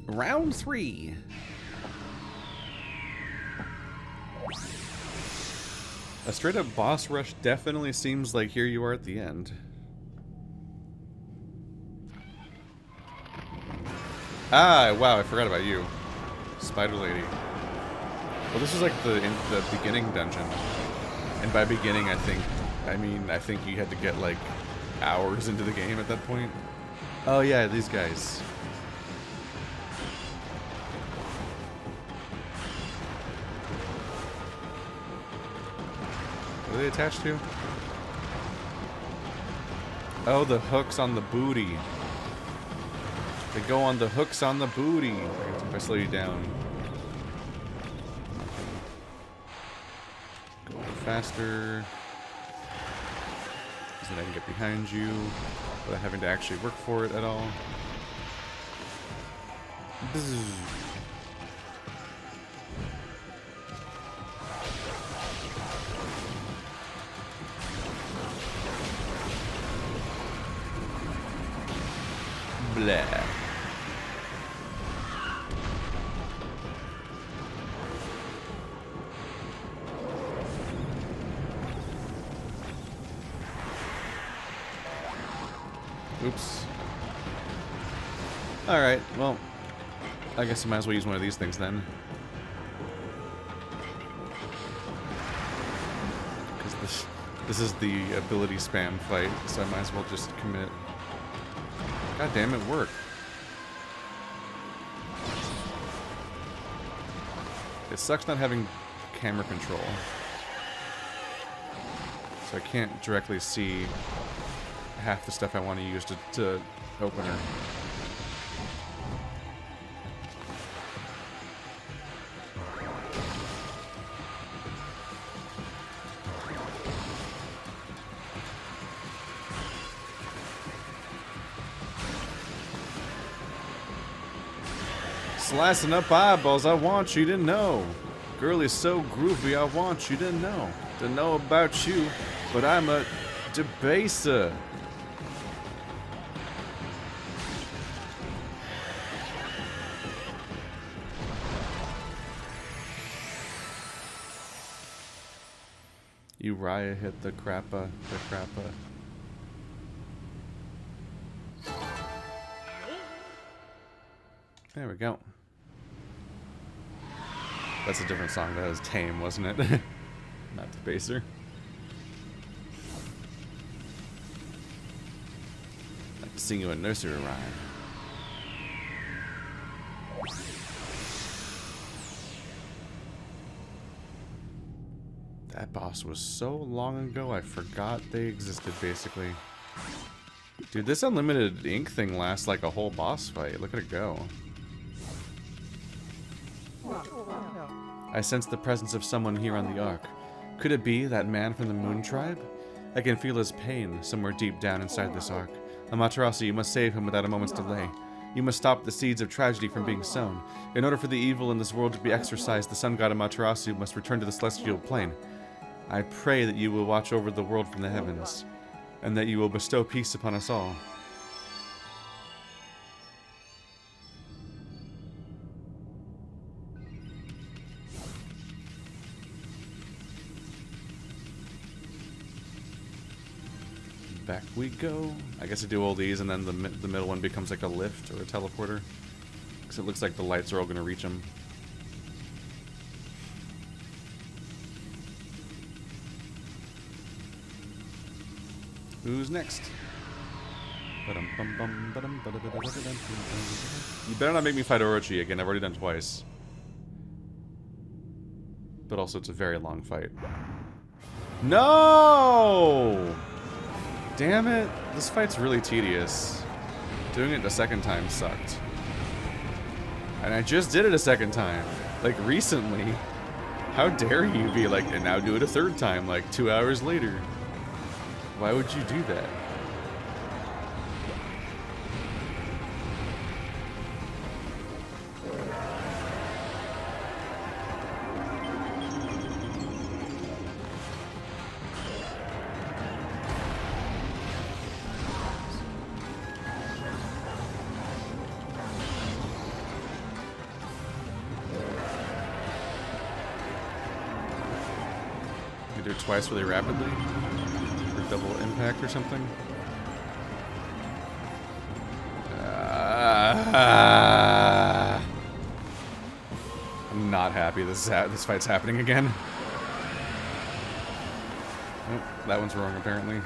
Round 3. A straight up boss rush definitely seems like here you are at the end. Ah, wow, I forgot about you. Spider Lady. Well, this is like the beginning dungeon. And by beginning, I think you had to get like hours into the game at that point. Oh yeah, these guys. What are they attached to? Oh, the hooks on the booty. They go on the hooks on the booty. If I slow you down. Go faster. So that I can get behind you without having to actually work for it at all. Bzzz. Blah. Oops. Alright, well, I guess I might as well use one of these things then. Because this is the ability spam fight, so I might as well just commit. God damn it, work. It sucks not having camera control. So I can't directly see half the stuff I want to use to open her. Slicing up eyeballs, I want you to know. Girl is so groovy, I want you to know. To know about you, but I'm a debaser. Uriah hit the crappa, There we go. That's a different song. That was Tame, wasn't it? Not Debaser. I'd like to sing you a nursery rhyme. That boss was so long ago, I forgot they existed, basically. Dude, this unlimited ink thing lasts like a whole boss fight. Look at it go. I sense the presence of someone here on the Ark. Could it be that man from the Moon Tribe? I can feel his pain somewhere deep down inside this Ark. Amaterasu, you must save him without a moment's delay. You must stop the seeds of tragedy from being sown. In order for the evil in this world to be exorcised, the sun god Amaterasu must return to the celestial plane. I pray that you will watch over the world from the heavens, and that you will bestow peace upon us all. Back we go. I guess I do all these, and then the middle one becomes like a lift or a teleporter. Because it looks like the lights are all going to reach them. Who's next? You better not make me fight Orochi again. I've already done twice. But also, it's a very long fight. No! Damn it. This fight's really tedious. Doing it the second time sucked. And I just did it a second time. Like, recently. How dare you be like, and now do it a third time, like 2 hours later. Why would you do that? do it twice really rapidly. Or double impact or something. I'm not happy this fight's happening again. Oh, that one's wrong apparently.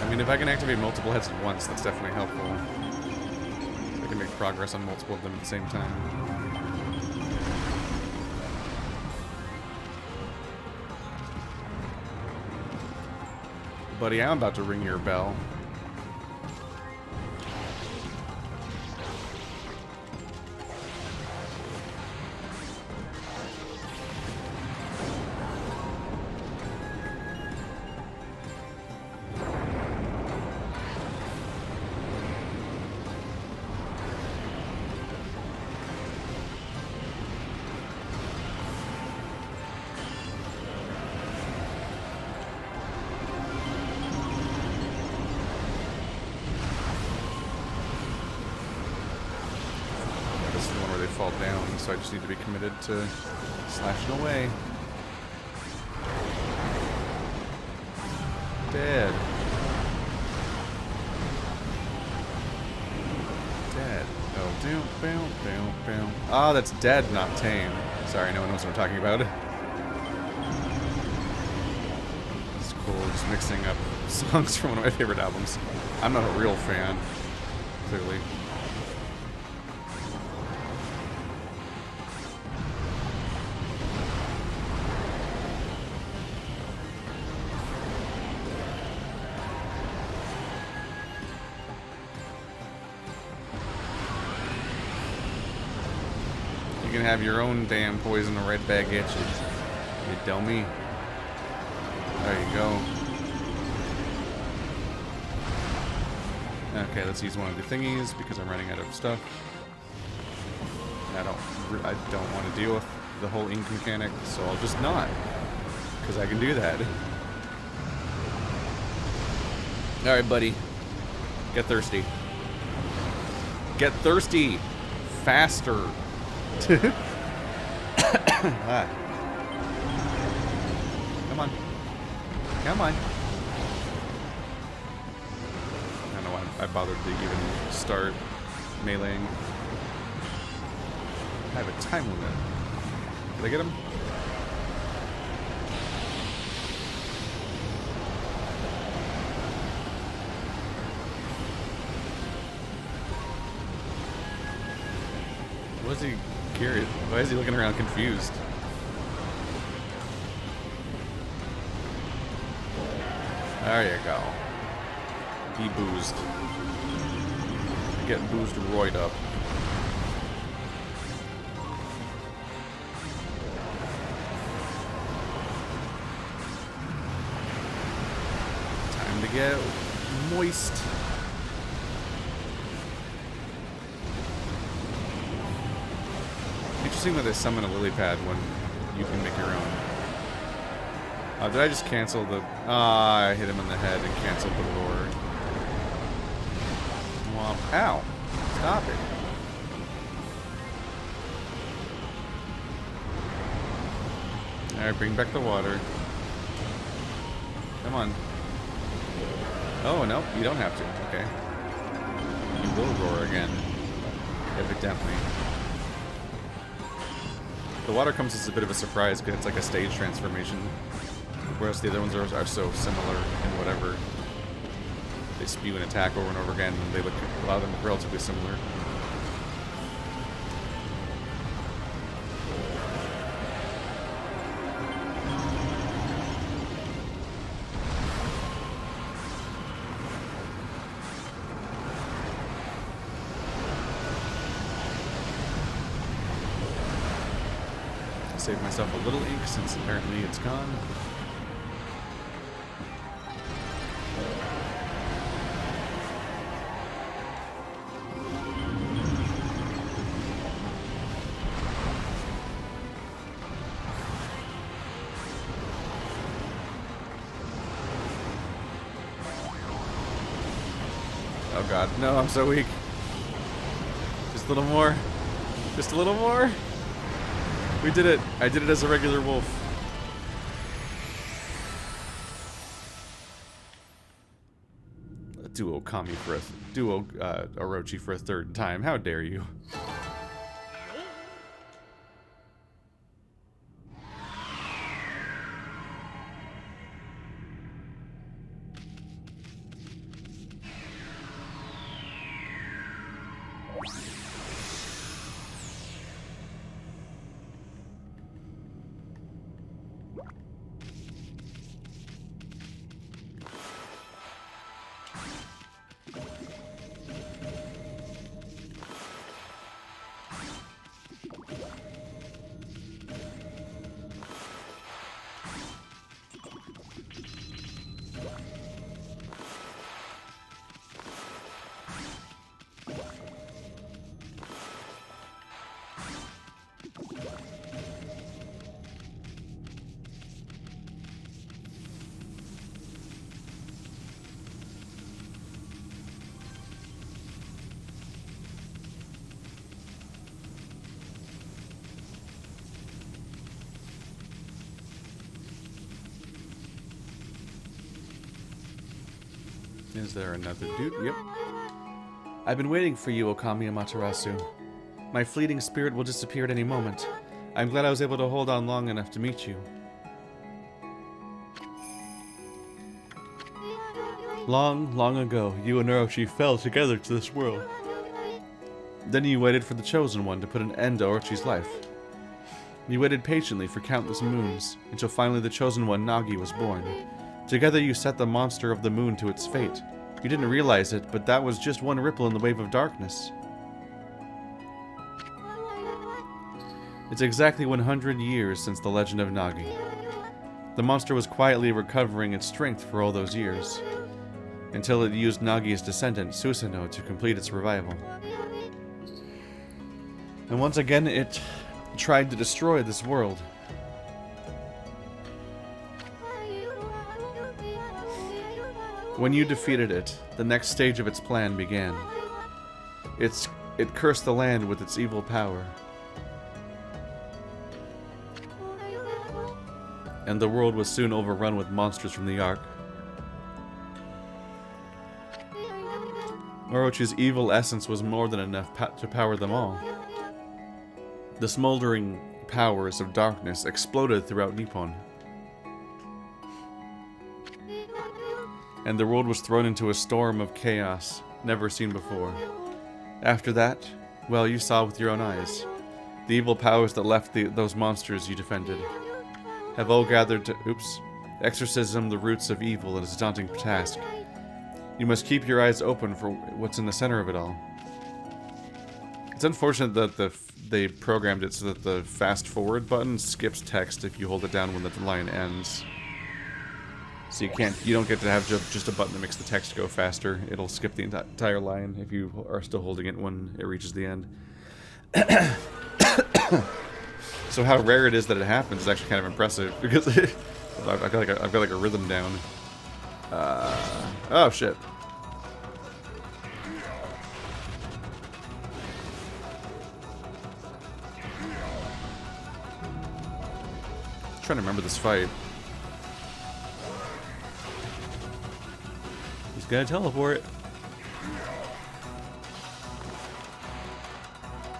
I mean, if I can activate multiple heads at once, that's definitely helpful. I can make progress on multiple of them at the same time. Buddy, I'm about to ring your bell. Fall down, so I just need to be committed to slashing away. Dead. Dead. Oh, down, boom, boom, boom. Ah, that's dead, not tame. Sorry, no one knows what I'm talking about. It's cool, just mixing up songs from one of my favorite albums. I'm not a real fan, clearly. You can have your own damn poison right back at you. You dummy. There you go. Okay, let's use one of the thingies because I'm running out of stuff. And I don't want to deal with the whole ink mechanic, so I'll just not. Because I can do that. Alright, buddy. Get thirsty. Get thirsty! Faster! Ah. Come on. Come on. I don't know why I bothered to even start meleeing. I have a time limit. Did I get him? Was he curious? Why is he looking around confused? There you go. Be boozed. Get boozed roid up. Time to get moist. Interesting that they summon a lily pad when you can make your own. Did I just cancel the... I hit him in the head and canceled the lure. Womp. Ow! Stop it. Alright, bring back the water. Come on. Oh, no, you don't have to. Okay. You will roar again. Evidently. The water comes as a bit of a surprise because it's like a stage transformation. Whereas the other ones are so similar in whatever. They spew an attack over and over again, and they look, a lot of them look relatively similar. Save myself a little ink since apparently it's gone. Oh god, no, I'm so weak. Just a little more. Just a little more. We did it. I did it as a regular wolf. Duo Okami for a duo Orochi for a third time. How dare you? Is there another dude? Yep. I've been waiting for you, Okami Amaterasu. My fleeting spirit will disappear at any moment. I'm glad I was able to hold on long enough to meet you. Long, long ago, you and Orochi fell together to this world. Then you waited for the Chosen One to put an end to Orochi's life. You waited patiently for countless moons, until finally the Chosen One, Nagi, was born. Together you set the monster of the moon to its fate. You didn't realize it, but that was just one ripple in the wave of darkness. It's exactly 100 years since the legend of Nagi. The monster was quietly recovering its strength for all those years, until it used Nagi's descendant, Susanoo, to complete its revival. And once again, it tried to destroy this world. When you defeated it, the next stage of its plan began. It cursed the land with its evil power. And the world was soon overrun with monsters from the Ark. Orochi's evil essence was more than enough to power them all. The smoldering powers of darkness exploded throughout Nippon. And the world was thrown into a storm of chaos never seen before. After that, well, you saw with your own eyes. The evil powers that left those monsters you defended have all gathered to, exorcism the roots of evil is a daunting task. You must keep your eyes open for what's in the center of it all. It's unfortunate that they programmed it so that the fast forward button skips text if you hold it down when the line ends. So you don't get to have just a button that makes the text go faster. It'll skip the entire line if you are still holding it when it reaches the end. So how rare it is that it happens is actually kind of impressive because I've got like a rhythm down. Oh shit. I'm trying to remember this fight. He's gonna teleport.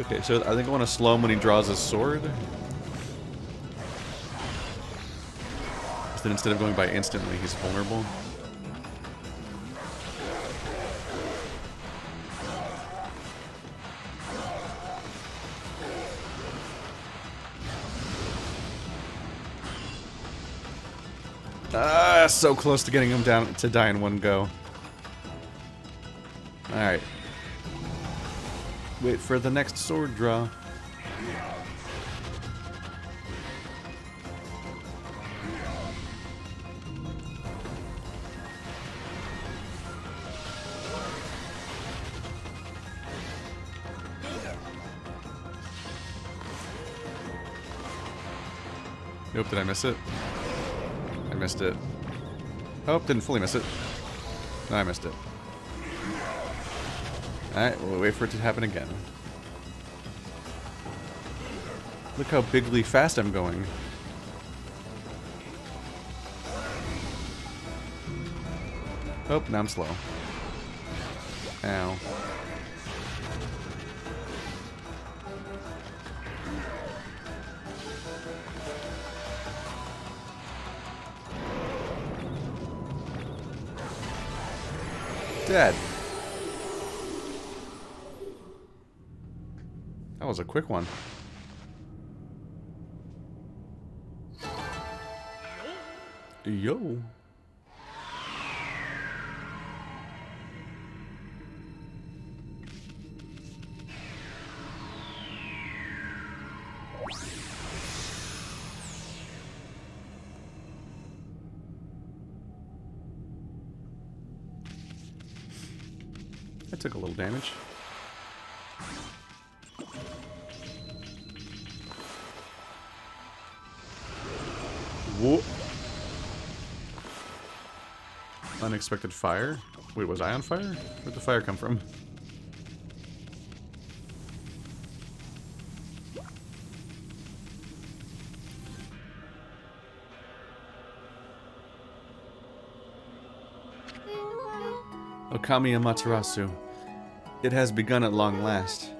Okay, so I think I want to slow him when he draws his sword. Then instead of going by instantly, he's vulnerable. Ah, so close to getting him down to die in one go. Alright. Wait for the next sword draw. Nope, did I miss it? I missed it. Oh, didn't fully miss it. No, I missed it. Alright, we'll wait for it to happen again. Look how bigly fast I'm going. Oh, now I'm slow. Ow. Dead. That was a quick one. Yo. I took a little damage. Whoa. Unexpected fire? Wait, was I on fire? Where'd the fire come from? Okami Amaterasu. It has begun at long last.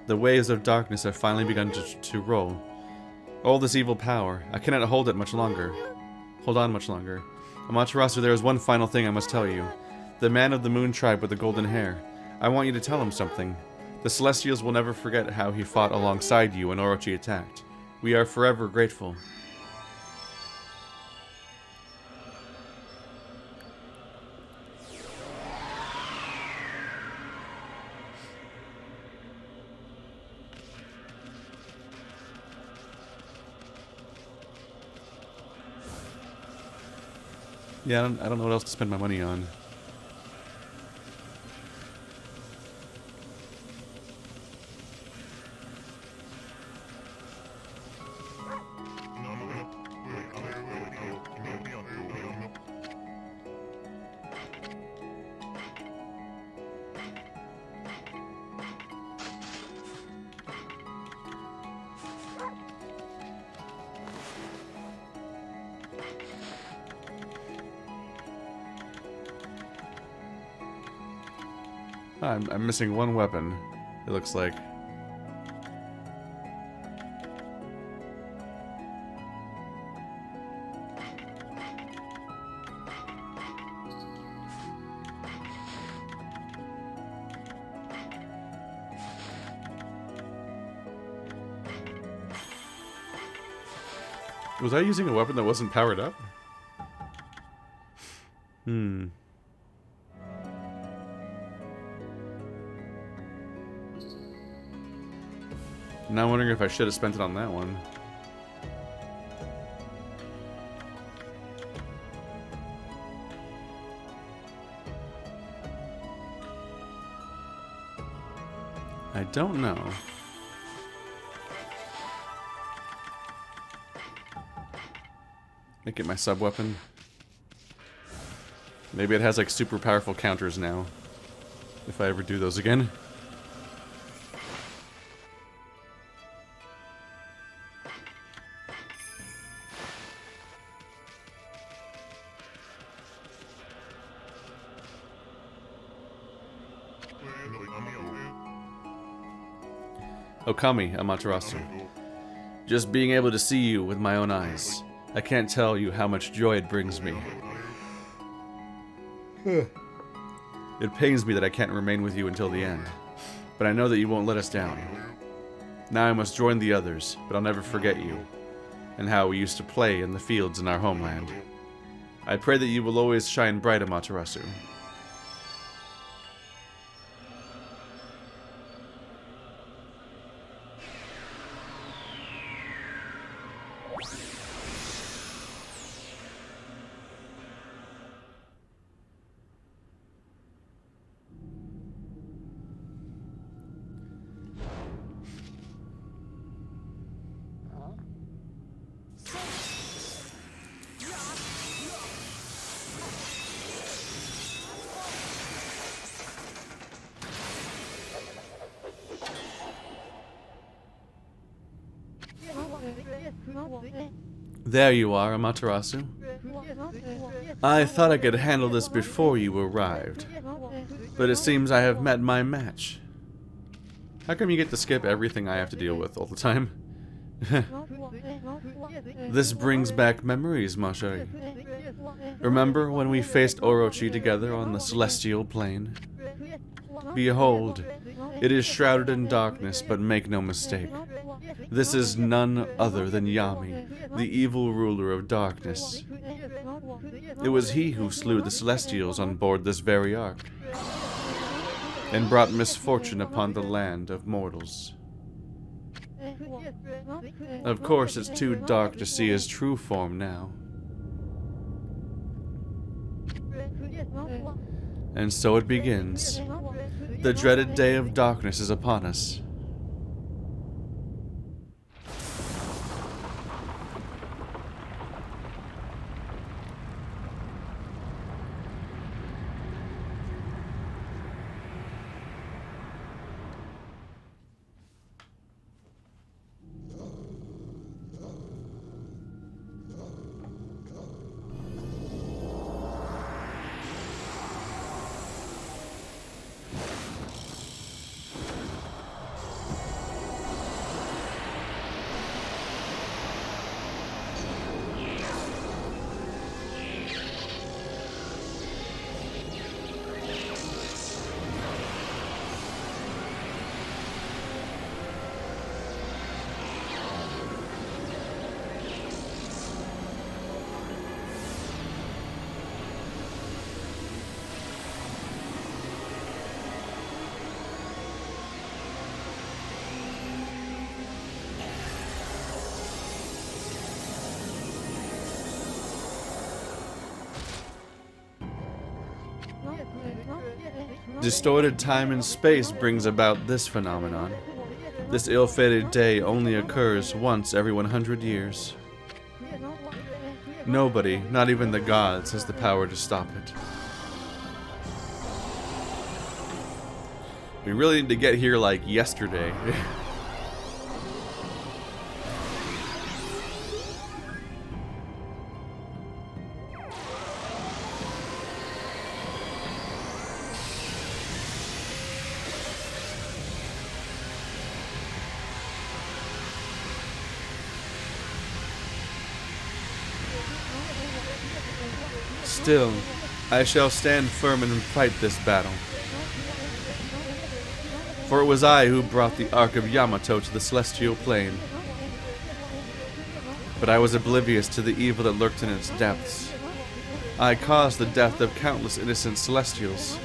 The waves of darkness have finally begun to roll. All this evil power, I cannot hold it much longer. Hold on much longer. Amaterasu, there is one final thing I must tell you. The man of the moon tribe with the golden hair. I want you to tell him something. The Celestials will never forget how he fought alongside you when Orochi attacked. We are forever grateful. Yeah, I don't know what else to spend my money on. I'm missing one weapon, it looks like. Was I using a weapon that wasn't powered up? Now I'm wondering if I should have spent it on that one. I don't know. Make it my sub-weapon. Maybe it has like super powerful counters now. If I ever do those again. Okami, Amaterasu. Just being able to see you with my own eyes. I can't tell you how much joy it brings me. It pains me that I can't remain with you until the end, but I know that you won't let us down. Now I must join the others, but I'll never forget you, and how we used to play in the fields in our homeland. I pray that you will always shine bright, Amaterasu. There you are, Amaterasu. I thought I could handle this before you arrived, but it seems I have met my match. How come you get to skip everything I have to deal with all the time? This brings back memories, ma chérie. Remember when we faced Orochi together on the celestial plane? Behold, it is shrouded in darkness, but make no mistake. This is none other than Yami, the evil ruler of darkness. It was he who slew the Celestials on board this very ark, and brought misfortune upon the land of mortals. Of course, it's too dark to see his true form now. And so it begins. The dreaded day of darkness is upon us. Distorted time and space brings about this phenomenon. This ill-fated day only occurs once every 100 years. Nobody, not even the gods, has the power to stop it. We really need to get here like yesterday. Still, I shall stand firm and fight this battle. For it was I who brought the Ark of Yamato to the celestial plane. But I was oblivious to the evil that lurked in its depths. I caused the death of countless innocent celestials,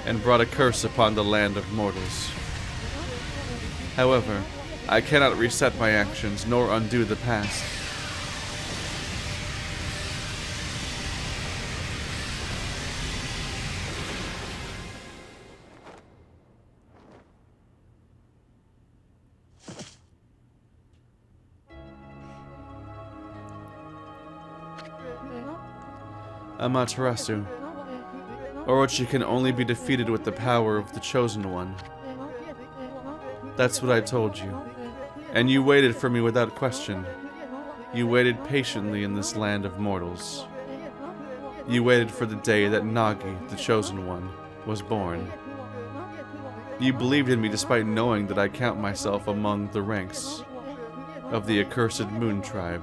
and brought a curse upon the land of mortals. However, I cannot reset my actions, nor undo the past. Amaterasu. Orochi can only be defeated with the power of the Chosen One. That's what I told you. And you waited for me without question. You waited patiently in this land of mortals. You waited for the day that Nagi, the Chosen One, was born. You believed in me despite knowing that I count myself among the ranks of the accursed Moon Tribe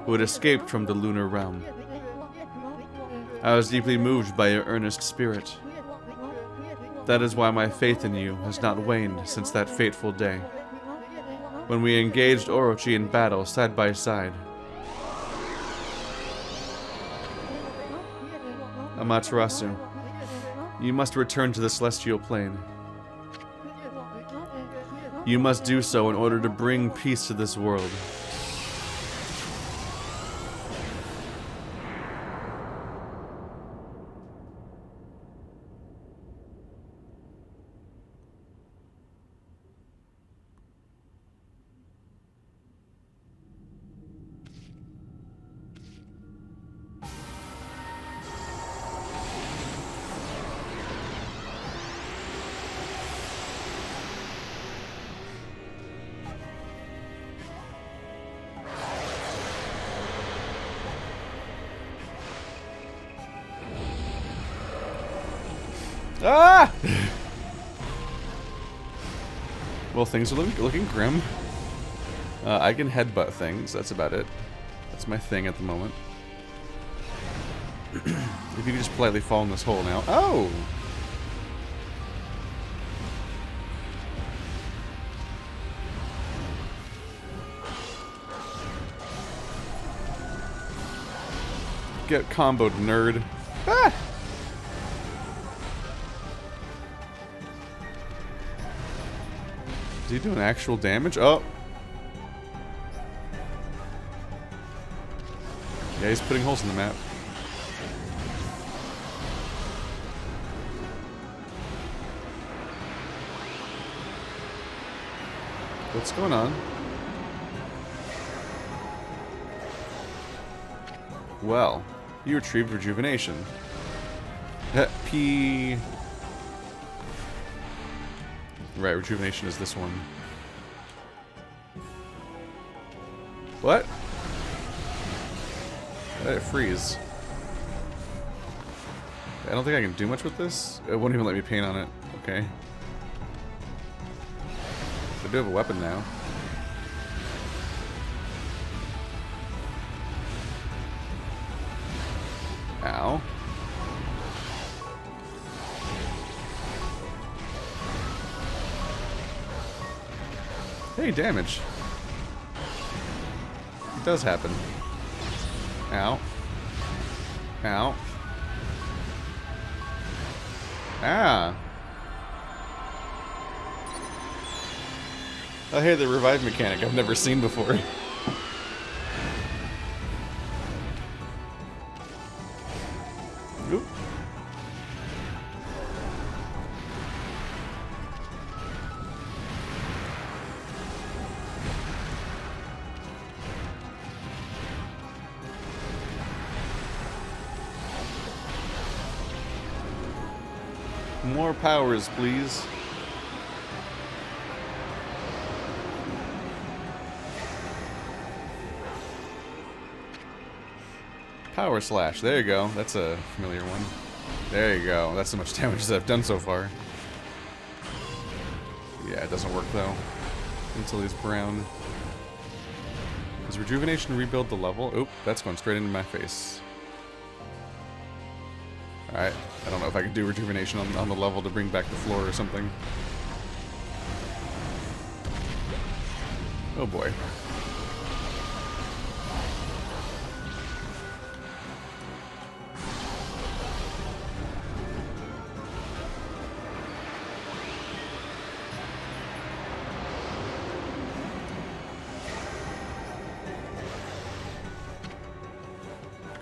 who had escaped from the lunar realm. I was deeply moved by your earnest spirit. That is why my faith in you has not waned since that fateful day, when we engaged Orochi in battle side by side. Amaterasu, you must return to the celestial plane. You must do so in order to bring peace to this world. Ah! Well, things are looking grim. I can headbutt things. That's about it. That's my thing at the moment. If you could just politely fall in this hole now. Oh! Get comboed, nerd. Ah! Is he doing actual damage? Oh! Yeah, he's putting holes in the map. What's going on? Well, you retrieved rejuvenation. P. Right, rejuvenation is this one. What? Why did it freeze? I don't think I can do much with this. It won't even let me paint on it. Okay. I do have a weapon now. Ow. Hey, damage. It does happen. Ow. Ow. Ah. Oh, hey, the revive mechanic I've never seen before. Oop. More powers, please. Power slash. There you go. That's a familiar one. There you go. That's how much damage as I've done so far. Yeah, it doesn't work though. Until he's brown. Does rejuvenation rebuild the level? Oop, that's going straight into my face. Alright, I don't know if I can do rejuvenation on the level to bring back the floor or something. Oh boy.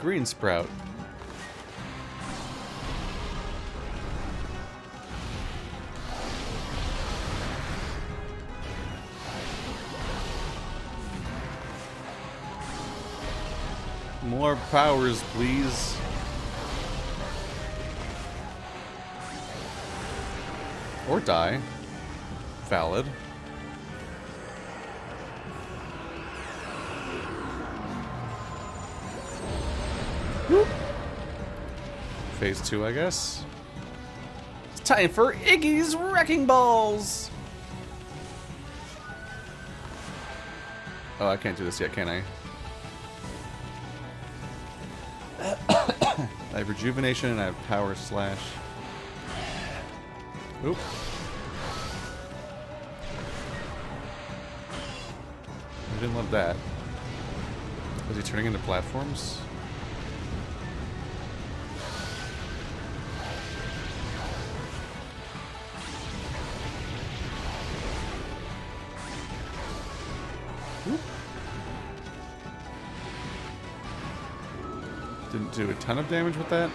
Green sprout. More powers, please. Or die. Valid. Whoop. Phase 2, I guess. It's time for Iggy's Wrecking Balls! Oh, I can't do this yet, can I? I have rejuvenation and I have power slash. Oop. I didn't love that. Was he turning into platforms? Oop. Didn't do a ton of damage with that.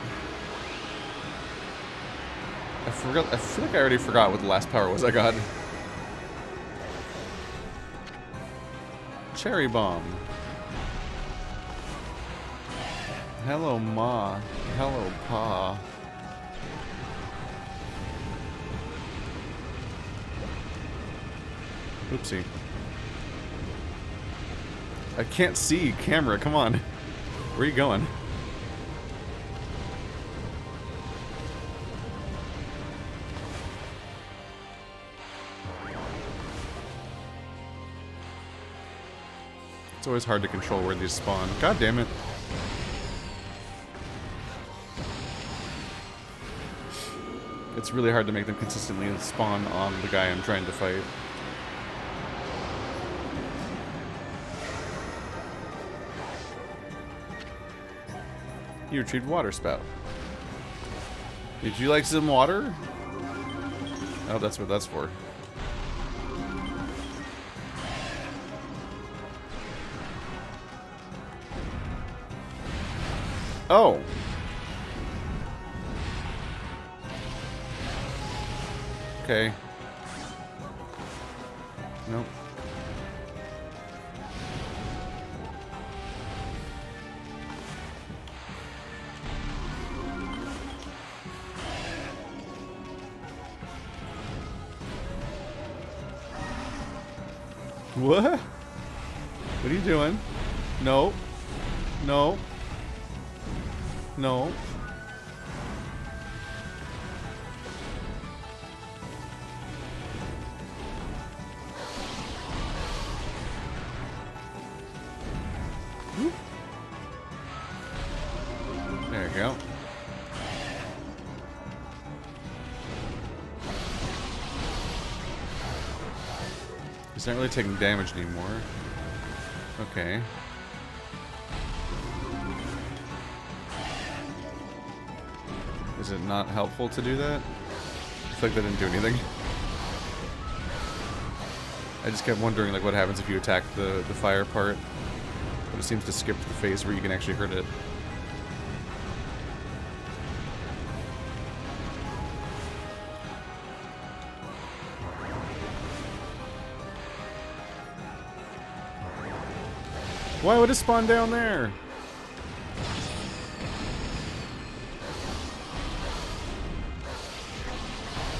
I feel like I already forgot what the last power was I got. Cherry bomb. Hello, Ma. Hello, Pa. Oopsie. I can't see camera. Come on. Where are you going? It's always hard to control where these spawn. God damn it. It's really hard to make them consistently spawn on the guy I'm trying to fight. You retrieved water spout. Did you like some water? Oh, that's what that's for. Oh. Okay. Nope. What? What are you doing? No. No. No. There you go. He's not really taking damage anymore. Okay. Is it not helpful to do that? I feel like that didn't do anything. I just kept wondering like what happens if you attack the fire part. But it seems to skip the phase where you can actually hurt it. Why would it spawn down there?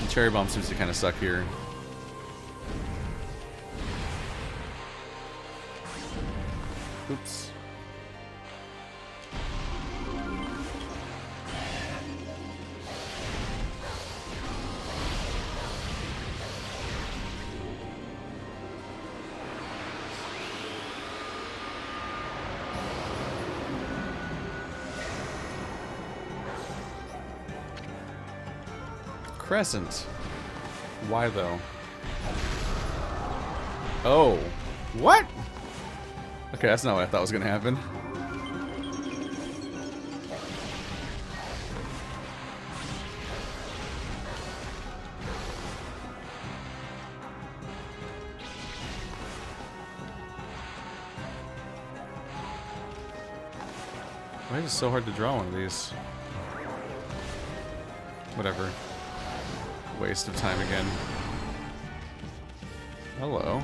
The cherry bomb seems to kind of suck here. Oops. Crescent. Why though? Oh. What? Okay, that's not what I thought was gonna happen. Why is it so hard to draw one of these? Whatever. Waste of time again. Hello.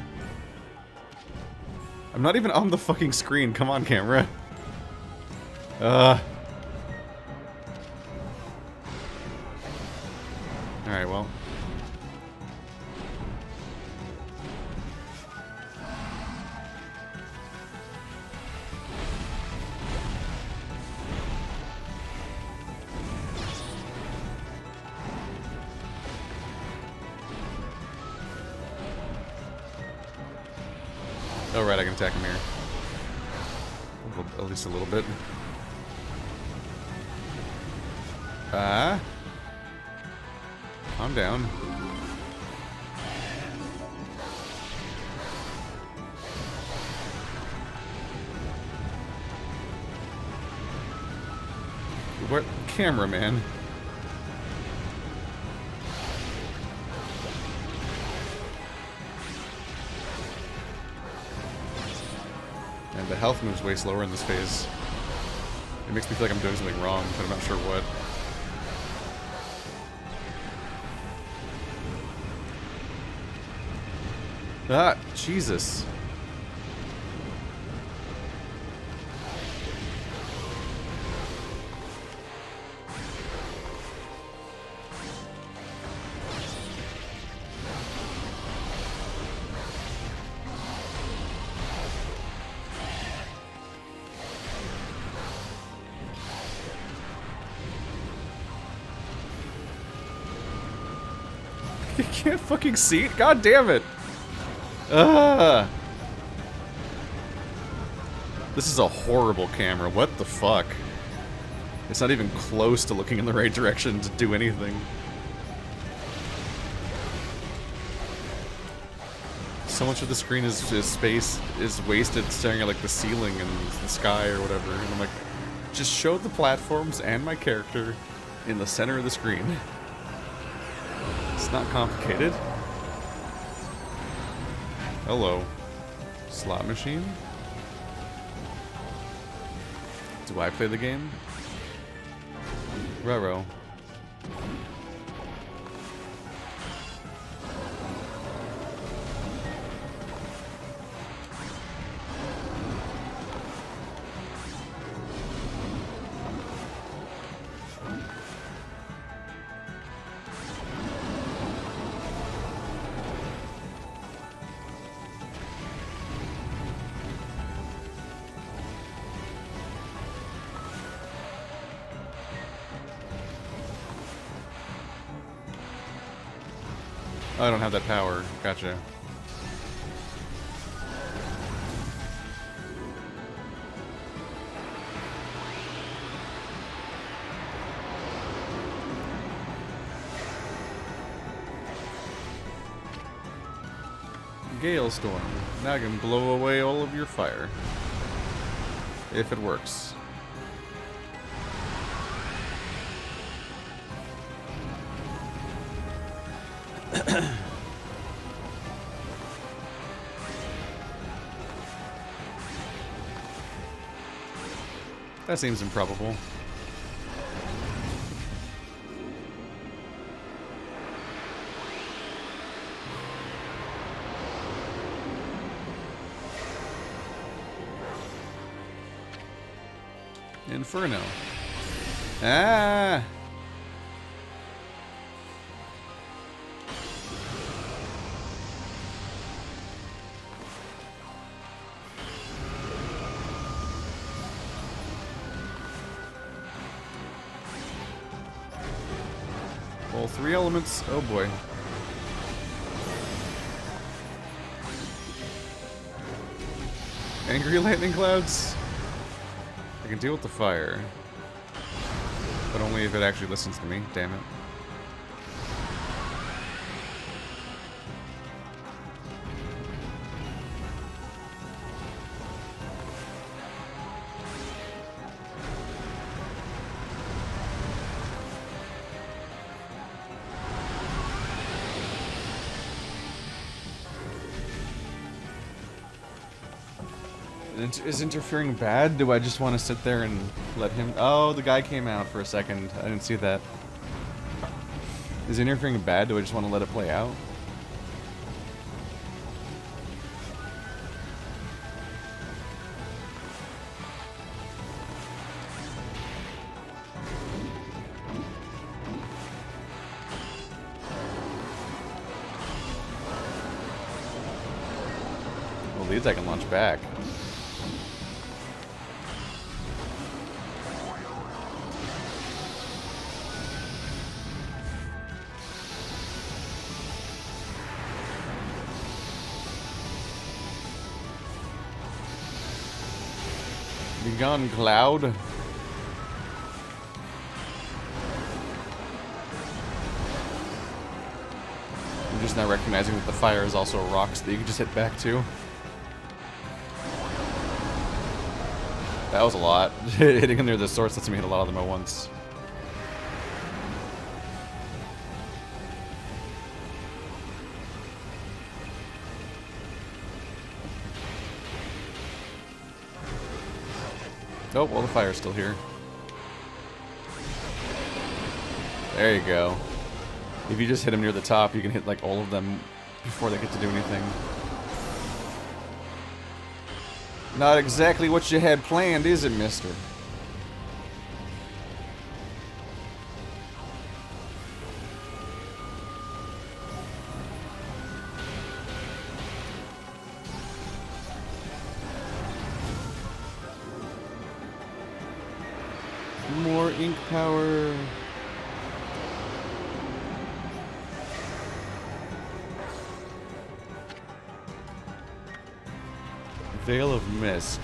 I'm not even on the fucking screen. Come on, camera. Alright, well. Oh, right, I can attack him here. At least a little bit. Calm down. What? Cameraman. And the health moves way slower in this phase. It makes me feel like I'm doing something wrong, but I'm not sure what. Ah, Jesus. You can't fucking see it? God damn it. Ugh. This is a horrible camera. What the fuck? It's not even close to looking in the right direction to do anything. So much of the screen is space is wasted staring at like the ceiling and the sky or whatever. And I'm like, just show the platforms and my character in the center of the screen. It's not complicated. Hello. Slot machine? Do I play the game? Ruh-roh. Oh, I don't have that power. Gotcha. Gale Storm. Now I can blow away all of your fire. If it works. That seems improbable. Inferno. Ah! All three elements. Oh boy. Angry lightning clouds? I can deal with the fire. But only if it actually listens to me. Damn it. Is interfering bad? Do I just want to sit there and let him... Oh, the guy came out for a second. I didn't see that. Is interfering bad? Do I just want to let it play out? Well, these I can launch back. Gone, Cloud. I'm just now recognizing that the fire is also rocks that you can just hit back to. That was a lot. Hitting him near the source lets me hit a lot of them at once. Oh, well, the fire's still here. There you go. If you just hit them near the top, you can hit, like, all of them before they get to do anything. Not exactly what you had planned, is it, mister? More ink power. Veil of Mist.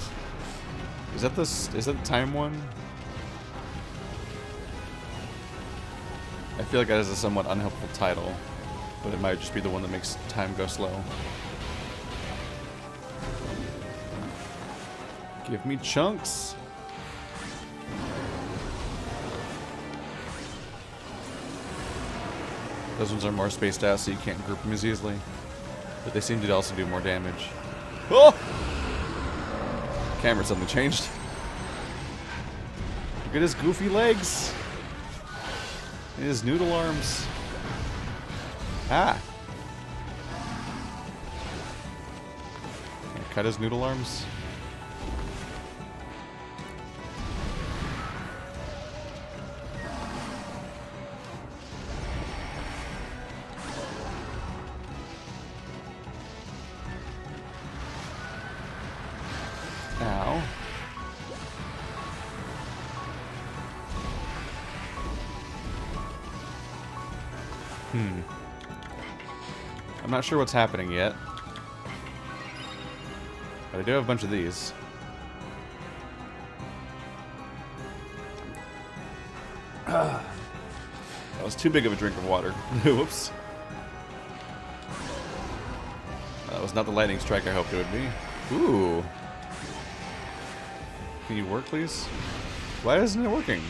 Is that the time one? I feel like that is a somewhat unhelpful title, but it might just be the one that makes time go slow. Give me chunks. Those ones are more spaced out, so you can't group them as easily. But they seem to also do more damage. Oh! Camera suddenly changed. Look at his goofy legs. And his noodle arms. Ah! Can I cut his noodle arms? Ow. I'm not sure what's happening yet. But I do have a bunch of these. That was too big of a drink of water. Whoops. That was not the lightning strike I hoped it would be. Ooh. Can you work, please? Why isn't it working?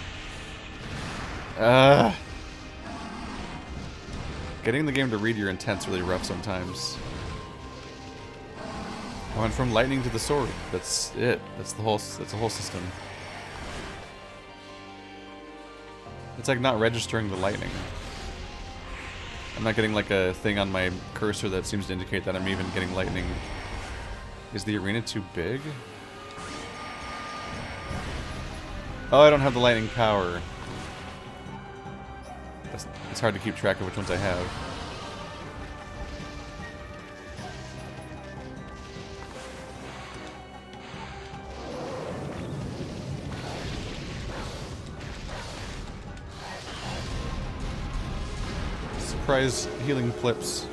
Getting the game to read your intent's really rough sometimes. I went from lightning to the sword. That's it. That's the whole system. It's like not registering the lightning. I'm not getting like a thing on my cursor that seems to indicate that I'm even getting lightning. Is the arena too big? Oh, I don't have the lightning power. It's hard to keep track of which ones I have. Surprise healing flips.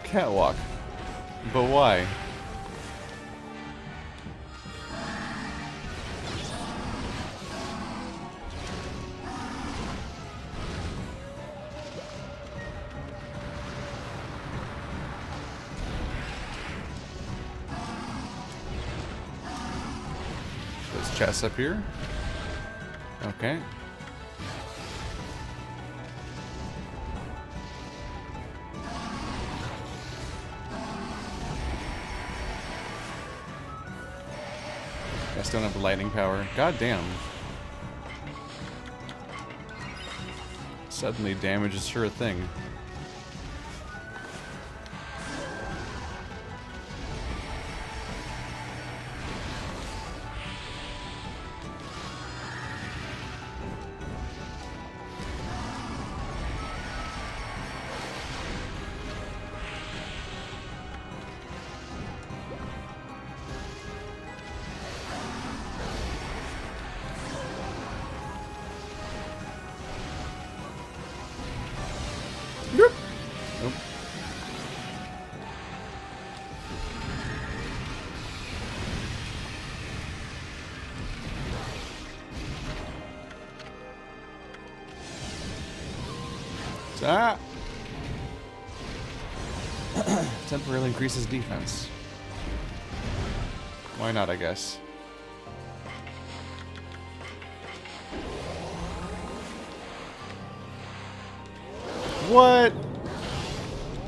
Catwalk. But why? There's chests up here. Okay. I still don't have the lightning power. God damn. Suddenly damage is sure a thing. Nope. Ah! Temporarily increases defense. Why not, I guess. What?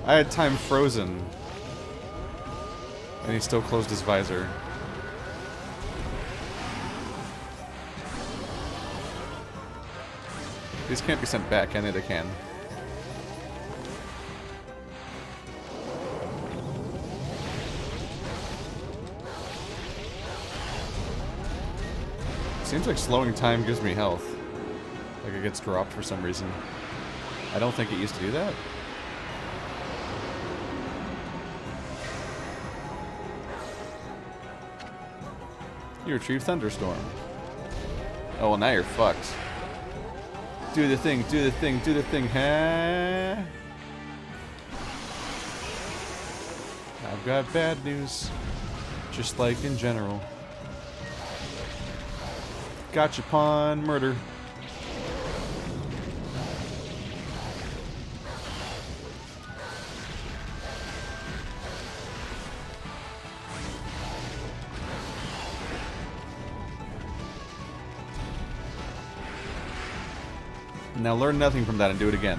I had time frozen. And he still closed his visor. These can't be sent back, can they? They can. Seems like slowing time gives me health. Like it gets dropped for some reason. I don't think it used to do that. You retrieve Thunderstorm. Oh, well now you're fucked. Do the thing, do the thing, do the thing, huh? I've got bad news. Just like in general. Gotcha pawn, murder. Now learn nothing from that and do it again.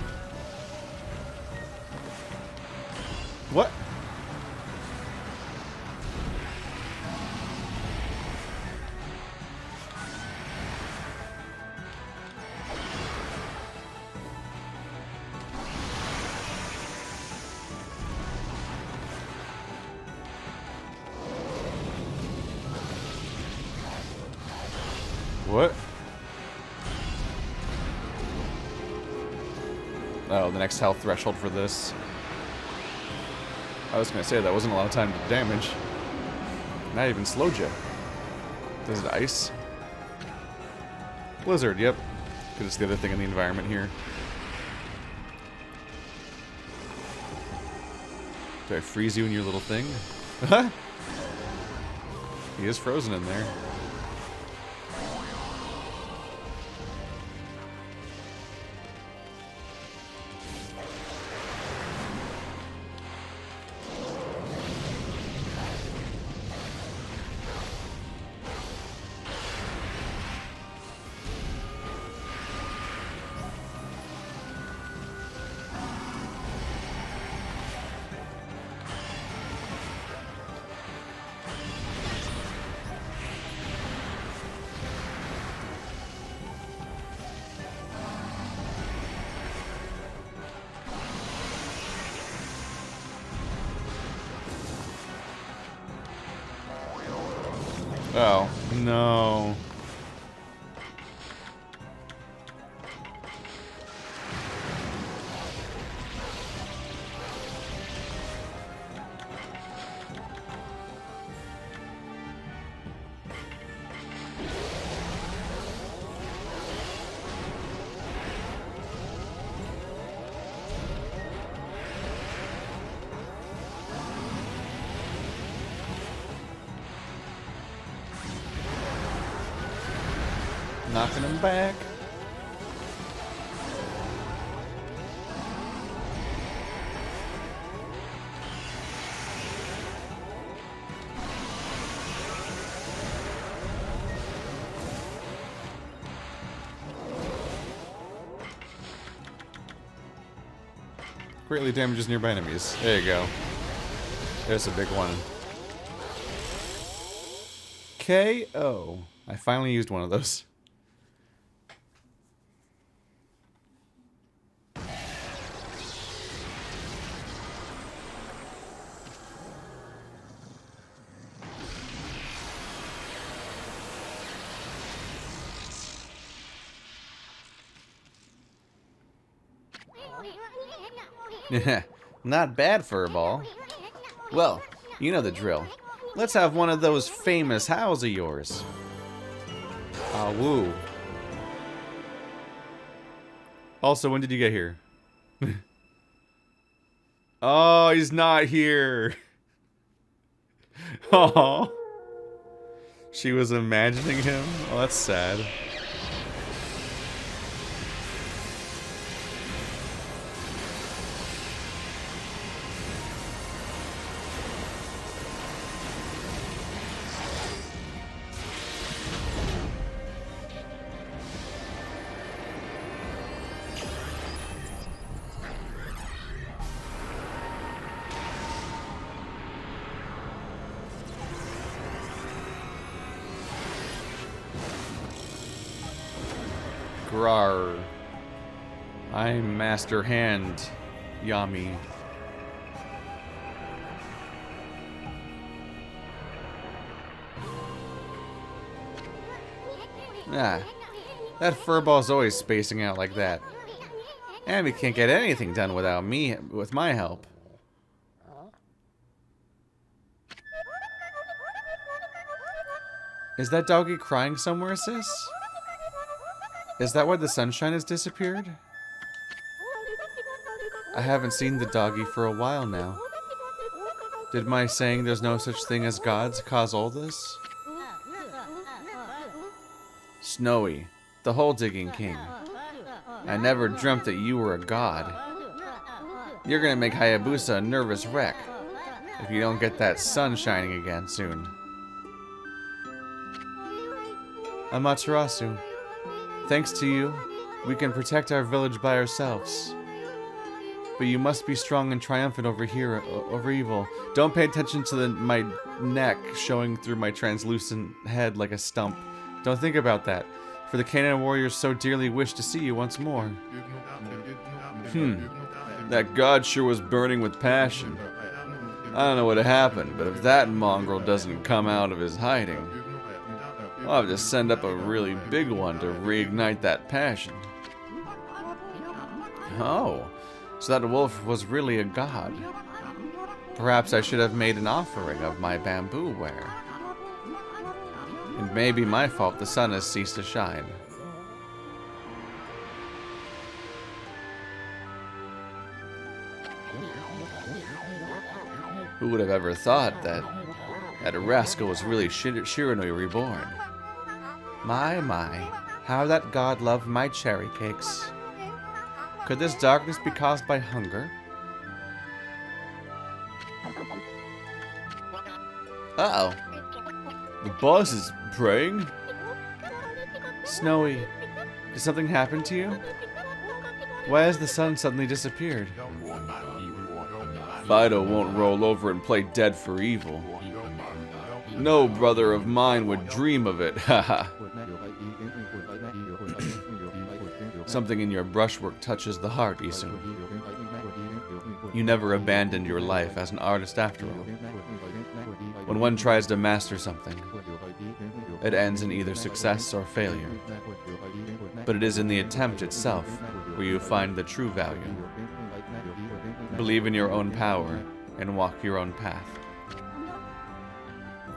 What? What? Oh, the next health threshold for this. I was gonna say, that wasn't a lot of time to damage. Not even slowed you. Does it ice? Blizzard, yep. Because it's the other thing in the environment here. Do I freeze you in your little thing? He is frozen in there. Oh, no. Knocking him back. Greatly damages nearby enemies. There you go. There's a big one. KO. I finally used one of those. Not bad for a ball. Well, you know the drill. Let's have one of those famous hows of yours. Ah, woo. Also, when did you get here? Oh, he's not here. Oh. She was imagining him? Oh, that's sad. Grar. I'm Master Hand, Yami. Ah, that furball's always spacing out like that. And we can't get anything done without me, with my help. Is that doggy crying somewhere, sis? Is that why the sunshine has disappeared? I haven't seen the doggy for a while now. Did my saying there's no such thing as gods cause all this? Snowy, the hole-digging king. I never dreamt that you were a god. You're gonna make Hayabusa a nervous wreck if you don't get that sun shining again soon. Amaterasu, thanks to you, we can protect our village by ourselves. But you must be strong and triumphant over evil. Don't pay attention to my neck showing through my translucent head like a stump. Don't think about that, for the canine warriors so dearly wish to see you once more. That god sure was burning with passion. I don't know what happened, but if that mongrel doesn't come out of his hiding, I'll have to send up a really big one to reignite that passion. Oh, so that wolf was really a god. Perhaps I should have made an offering of my bamboo ware. It may be my fault the sun has ceased to shine. Who would have ever thought that a rascal was really Shiranui reborn? My, how that god loved my cherry cakes. Could this darkness be caused by hunger? Uh-oh. The boss is praying? Snowy, did something happen to you? Why has the sun suddenly disappeared? Fido won't roll over and play dead for evil. No brother of mine would dream of it, haha. Something in your brushwork touches the heart, Isun. You never abandoned your life as an artist after all. When one tries to master something, it ends in either success or failure. But it is in the attempt itself where you find the true value. Believe in your own power and walk your own path.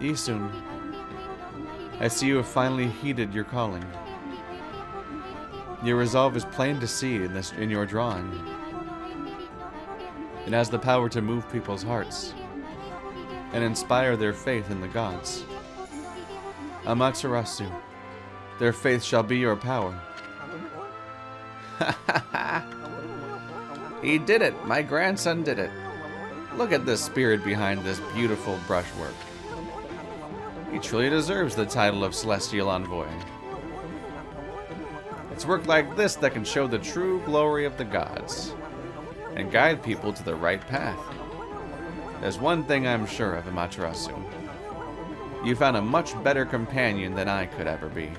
Isun, I see you have finally heeded your calling. Your resolve is plain to see in your drawing. It has the power to move people's hearts and inspire their faith in the gods. Amaterasu, their faith shall be your power. He did it! My grandson did it! Look at the spirit behind this beautiful brushwork. He truly deserves the title of Celestial Envoy. It's work like this that can show the true glory of the gods and guide people to the right path. There's one thing I'm sure of, Amaterasu. You found a much better companion than I could ever be.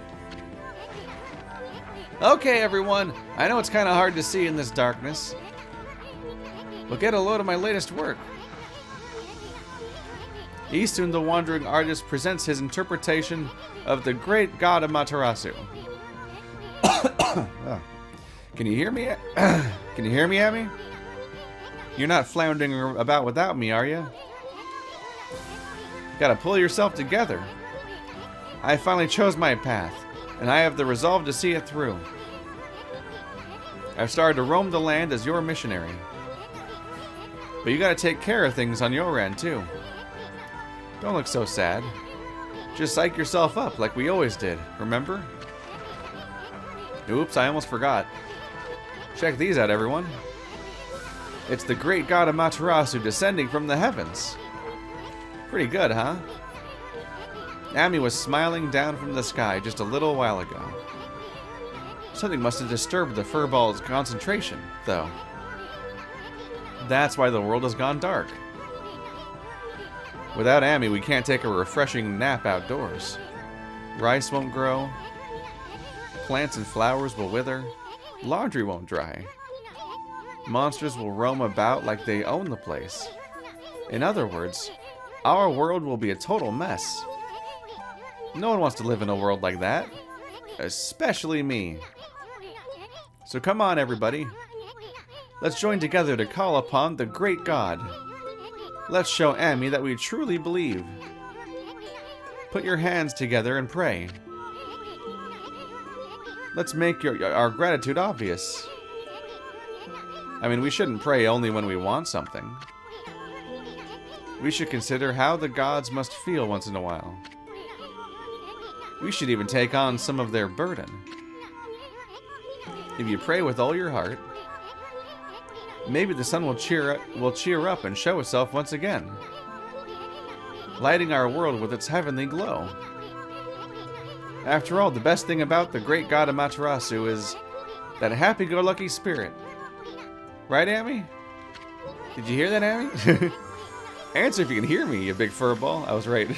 Okay, everyone, I know it's kind of hard to see in this darkness, but get a load of my latest work. Isun the Wandering Artist presents his interpretation of the great god Amaterasu. Can you hear me? Can you hear me, Yami? You're not floundering about without me, are you? Gotta pull yourself together. I finally chose my path, and I have the resolve to see it through. I've started to roam the land as your missionary. But you gotta take care of things on your end, too. Don't look so sad. Just psych yourself up like we always did, remember? Oops, I almost forgot. Check these out, everyone. It's the great god Amaterasu descending from the heavens. Pretty good, huh? Yami was smiling down from the sky just a little while ago. Something must have disturbed the furball's concentration, though. That's why the world has gone dark. Without Yami, we can't take a refreshing nap outdoors. Rice won't grow. Plants and flowers will wither. Laundry won't dry. Monsters will roam about like they own the place. In other words, our world will be a total mess. No one wants to live in a world like that. Especially me. So come on, everybody. Let's join together to call upon the great god. Let's show Yami that we truly believe. Put your hands together and pray. Let's make our gratitude obvious. I mean, we shouldn't pray only when we want something. We should consider how the gods must feel once in a while. We should even take on some of their burden. If you pray with all your heart, maybe the sun will cheer up and show itself once again, lighting our world with its heavenly glow. After all, the best thing about the great god Amaterasu is that happy-go-lucky spirit. Right, Yami? Did you hear that, Yami? Answer if you can hear me, you big furball. I was right.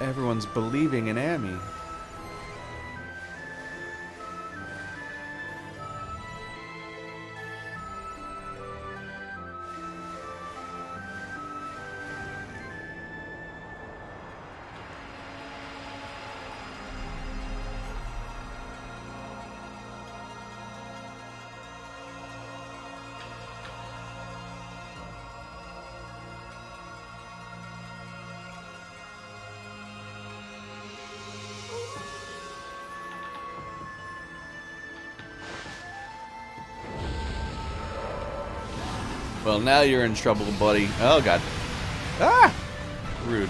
Everyone's believing in Yami. Well, now you're in trouble, buddy. Oh, God. Ah! Rude.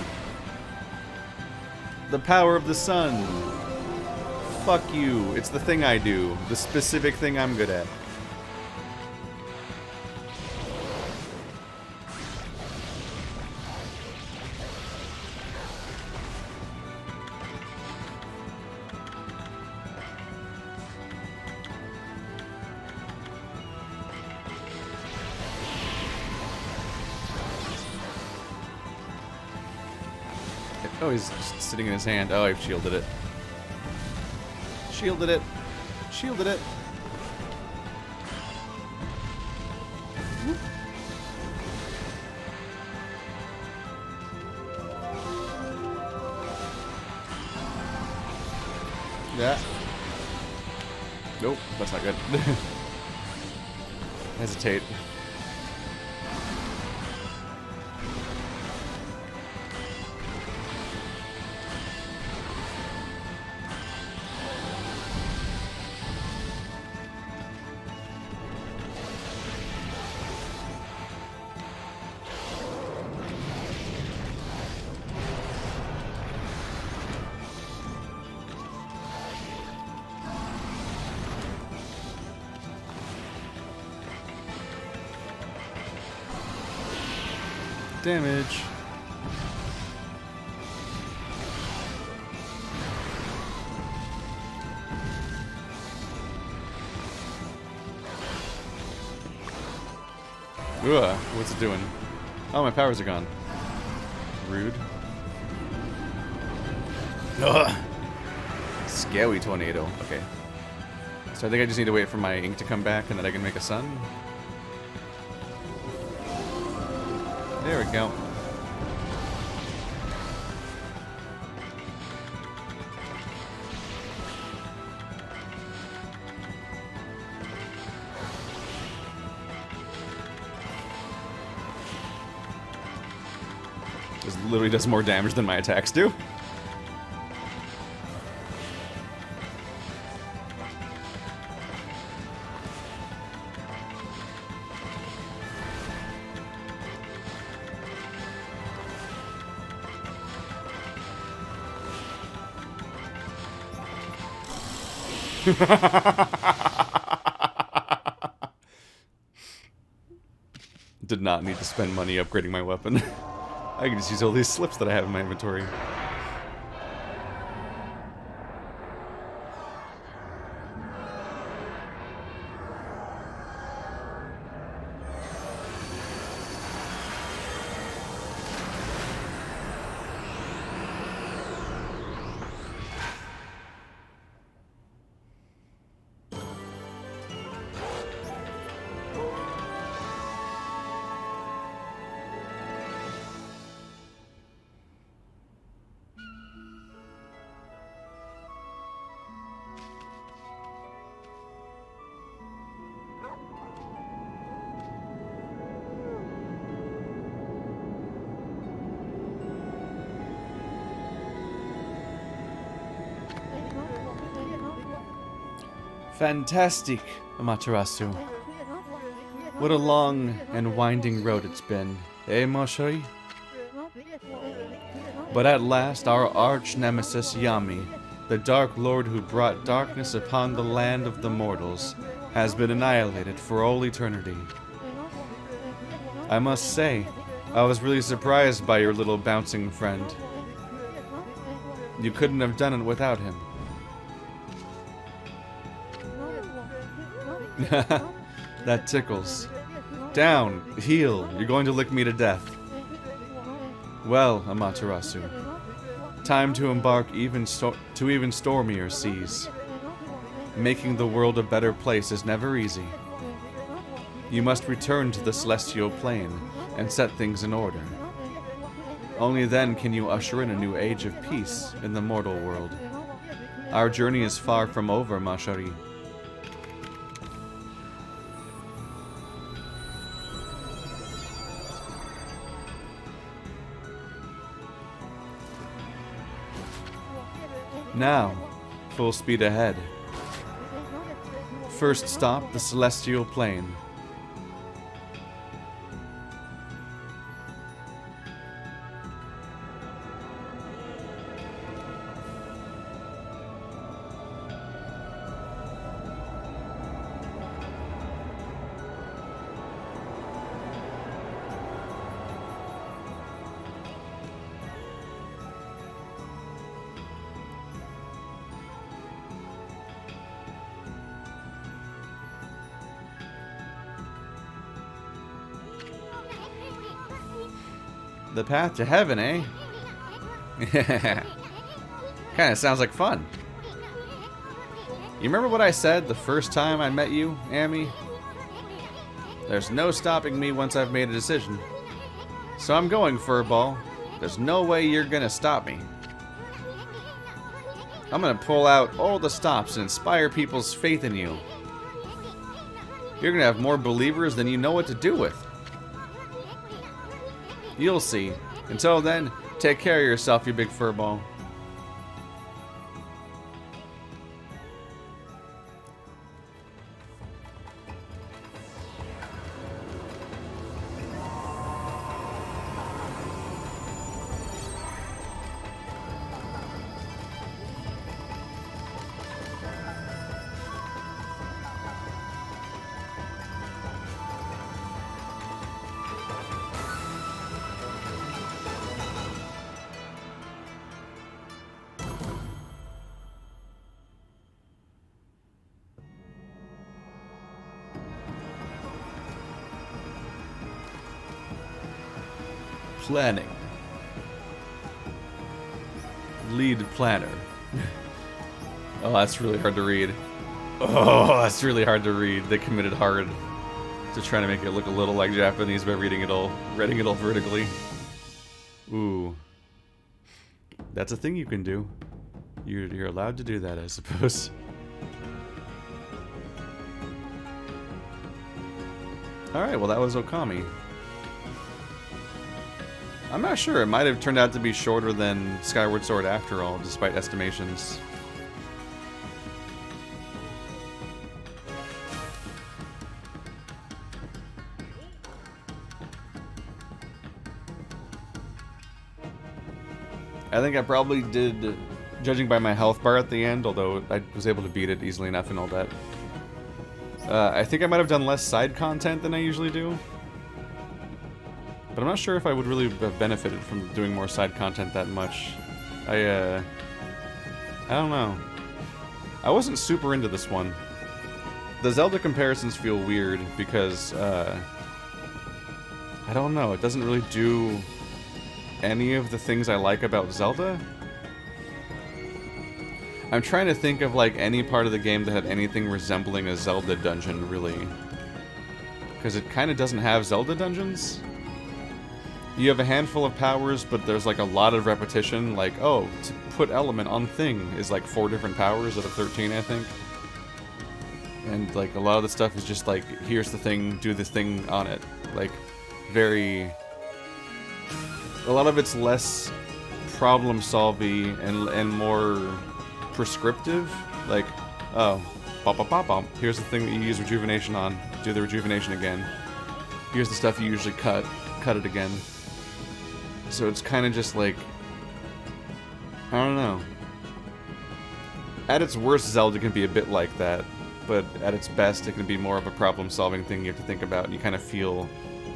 The power of the sun. Fuck you. It's the thing I do. The specific thing I'm good at. Oh, he's just sitting in his hand. Oh, I've shielded it. Shielded it. Shielded it. Whoop. Yeah. Nope, that's not good. Hesitate. Damage. Ugh, what's it doing? Oh, my powers are gone. Rude. Ugh. Scary tornado. Okay. So I think I just need to wait for my ink to come back and then I can make a sun. There we go. This literally does more damage than my attacks do. Did not need to spend money upgrading my weapon. I can just use all these slips that I have in my inventory. Fantastic, Amaterasu. What a long and winding road it's been, eh, Moshoi? But at last, our arch-nemesis Yami, the Dark Lord who brought darkness upon the land of the mortals, has been annihilated for all eternity. I must say, I was really surprised by your little bouncing friend. You couldn't have done it without him. That tickles. Down, heel, you're going to lick me to death. Well, Amaterasu, time to embark to even stormier seas. Making the world a better place is never easy. You must return to the celestial plane and set things in order. Only then can you usher in a new age of peace in the mortal world. Our journey is far from over, Mashari. Now, full speed ahead. First stop, the celestial plane. The path to heaven, eh? Kinda sounds like fun. You remember what I said the first time I met you, Amy? There's no stopping me once I've made a decision. So I'm going, Furball. There's no way you're gonna stop me. I'm gonna pull out all the stops and inspire people's faith in you. You're gonna have more believers than you know what to do with. You'll see. Until then, take care of yourself, you big furball. Planning. Lead planner. Oh, that's really hard to read. Oh, that's really hard to read. They committed hard to trying to make it look a little like Japanese by reading it all vertically. Ooh. That's a thing you can do. You're allowed to do that, I suppose. Alright, well that was Okami. I'm not sure, it might have turned out to be shorter than Skyward Sword after all, despite estimations. I think I probably did, judging by my health bar at the end, although I was able to beat it easily enough and all that. I think I might have done less side content than I usually do. But I'm not sure if I would really have benefited from doing more side content that much. I don't know. I wasn't super into this one. The Zelda comparisons feel weird because, I don't know, it doesn't really do any of the things I like about Zelda. I'm trying to think of, like, any part of the game that had anything resembling a Zelda dungeon, really. Because it kind of doesn't have Zelda dungeons. You have a handful of powers, but there's like a lot of repetition, like, oh, to put element on thing is like 4 different powers out of 13, I think. And like a lot of the stuff is just like, here's the thing, do this thing on it. Like, very... A lot of it's less problem-solving and more prescriptive. Like, oh, bop, bop, bop, bop. Here's the thing that you use rejuvenation on. Do the rejuvenation again. Here's the stuff you usually cut it again. So it's kind of just like, I don't know. At its worst, Zelda can be a bit like that, but at its best, it can be more of a problem-solving thing you have to think about, and you kind of feel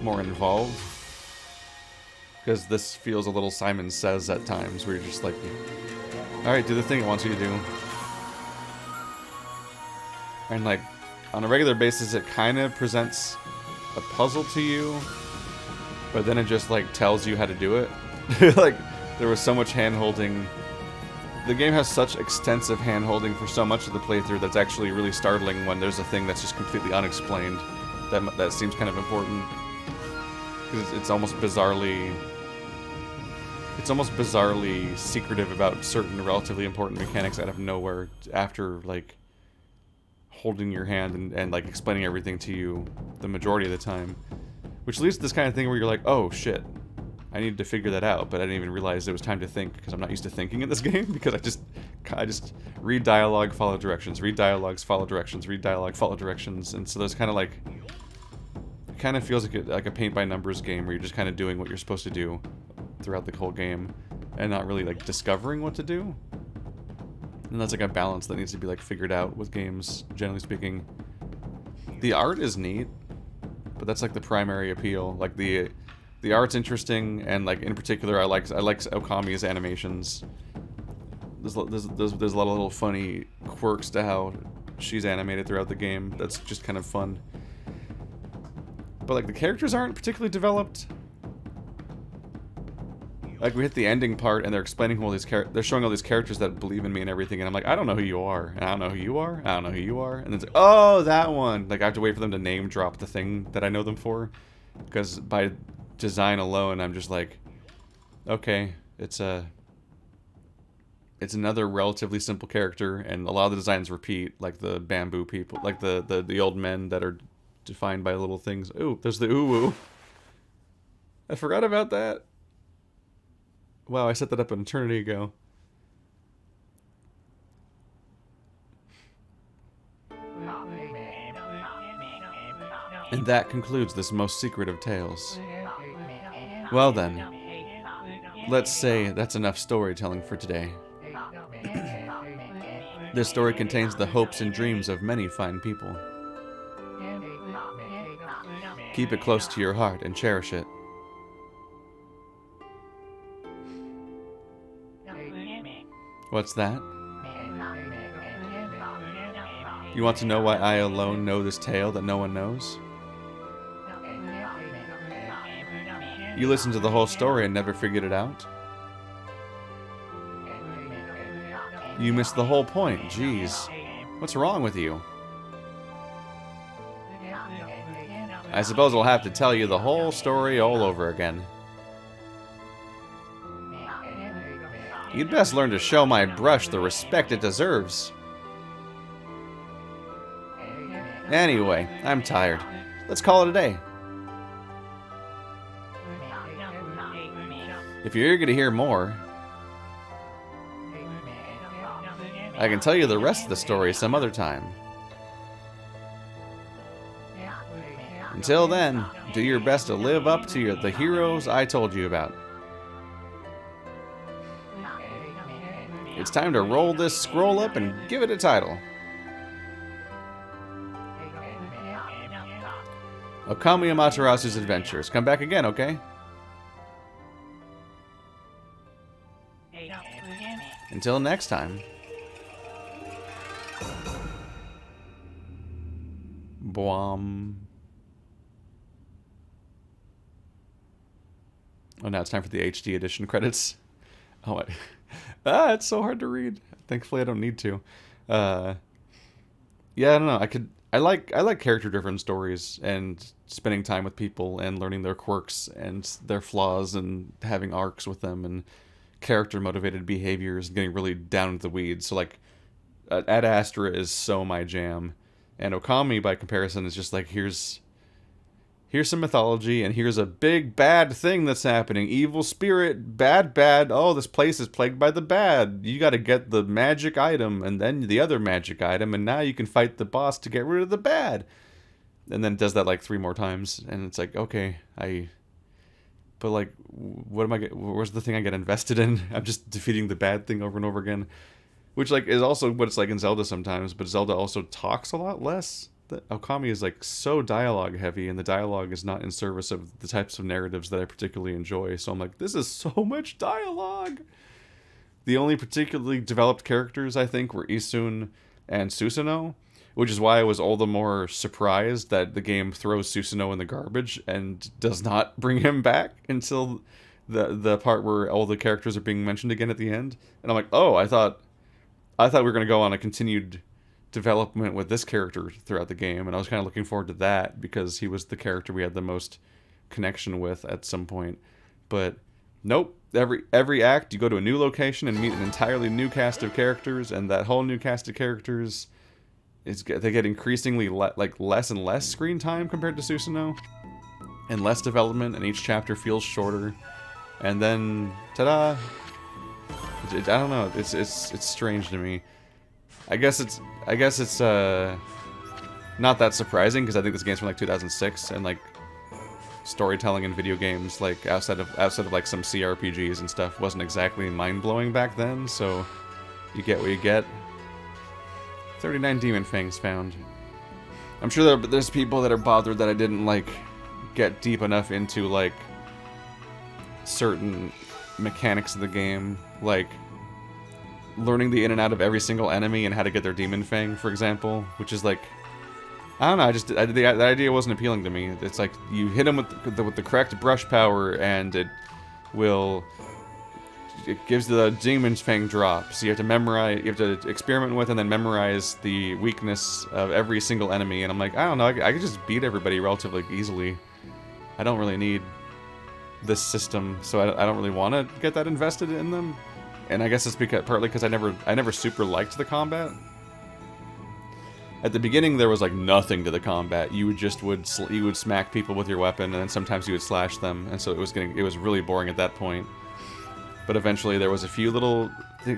more involved. Because this feels a little Simon Says at times, where you're just like, alright, do the thing it wants you to do. And like, on a regular basis, it kind of presents a puzzle to you, but then it just like tells you how to do it. Like, there was so much hand-holding. The game has such extensive hand-holding for so much of the playthrough that's actually really startling when there's a thing that's just completely unexplained that seems kind of important. Because it's almost bizarrely secretive about certain relatively important mechanics out of nowhere after, like, holding your hand and like, explaining everything to you the majority of the time. Which leads to this kind of thing where you're like, oh, shit. I needed to figure that out, but I didn't even realize it was time to think, because I'm not used to thinking in this game, because I just read dialogue, follow directions, read dialogues, follow directions, read dialogue, follow directions, and so there's kind of like, it kind of feels like a paint-by-numbers game where you're just kind of doing what you're supposed to do throughout the whole game, and not really, like, discovering what to do. And that's like a balance that needs to be, like, figured out with games, generally speaking. The art is neat, but that's, like, the primary appeal. Like, the art's interesting, and like in particular, I like Okami's animations. There's a lot of little funny quirks to how she's animated throughout the game. That's just kind of fun. But like the characters aren't particularly developed. Like we hit the ending part, and they're explaining all these they're showing all these characters that believe in me and everything, and I'm like, I don't know who you are, and I don't know who you are, I don't know who you are, and then it's like, oh, that one. Like I have to wait for them to name drop the thing that I know them for, because by design alone, I'm just like, okay, it's another relatively simple character, and a lot of the designs repeat, like the bamboo people, like the old men that are defined by little things. Ooh, there's the uwu. I forgot about that. Wow, I set that up an eternity ago. And that concludes this most secret of tales. Well then, let's say that's enough storytelling for today. This story contains the hopes and dreams of many fine people. Keep it close to your heart and cherish it. What's that? You want to know why I alone know this tale that no one knows? You listened to the whole story and never figured it out? You missed the whole point, jeez. What's wrong with you? I suppose I'll have to tell you the whole story all over again. You'd best learn to show my brush the respect it deserves. Anyway, I'm tired. Let's call it a day. If you're eager to hear more, I can tell you the rest of the story some other time. Until then, do your best to live up to the heroes I told you about. It's time to roll this scroll up and give it a title. Okami Amaterasu's Adventures. Come back again, okay? Until next time. Boom. Oh, now it's time for the HD edition credits. Oh, it's so hard to read. Thankfully, I don't need to. Yeah, I don't know. I like character-driven stories and spending time with people and learning their quirks and their flaws and having arcs with them and character-motivated behaviors and getting really down into the weeds. So, like, Ad Astra is so my jam. And Okami, by comparison, is just like, here's here's some mythology, and here's a big bad thing that's happening. Evil spirit, bad. Oh, this place is plagued by the bad. You got to get the magic item, and then the other magic item, and now you can fight the boss to get rid of the bad. And then it does that like 3 more times, and it's like, okay, but like, what am I? Where's the thing I get invested in? I'm just defeating the bad thing over and over again, which like is also what it's like in Zelda sometimes. But Zelda also talks a lot less. The Okami is like so dialogue heavy, and the dialogue is not in service of the types of narratives that I particularly enjoy. So I'm like, this is so much dialogue. The only particularly developed characters I think were Isun and Susanoo, which is why I was all the more surprised that the game throws Susanoo in the garbage and does not bring him back until the part where all the characters are being mentioned again at the end. And I'm like, oh, I thought we were going to go on a continued development with this character throughout the game, and I was kind of looking forward to that because he was the character we had the most connection with at some point. But nope, every act you go to a new location and meet an entirely new cast of characters, and that whole new cast of characters they get increasingly less and less screen time compared to Susanoo, and less development, and each chapter feels shorter, and then ta-da! I don't know. It's strange to me. I guess it's not that surprising because I think this game's from like 2006, and like storytelling in video games, like outside of like some CRPGs and stuff, wasn't exactly mind-blowing back then. So you get what you get. 39 demon fangs found. I'm sure there's people that are bothered that I didn't like get deep enough into like certain mechanics of the game, like learning the in and out of every single enemy and how to get their demon fang, for example, which is like, I don't know, the idea wasn't appealing to me. It's like you hit them with the correct brush power, and it gives the demon's fang drop. So you have to memorize, you have to experiment with, and then memorize the weakness of every single enemy. And I'm like, I don't know, I could just beat everybody relatively easily. I don't really need this system, so I don't really want to get that invested in them. And I guess it's partly because I never super liked the combat. At the beginning, there was like nothing to the combat. You would smack people with your weapon, and then sometimes you would slash them, and so it was really boring at that point. But eventually, there was a few little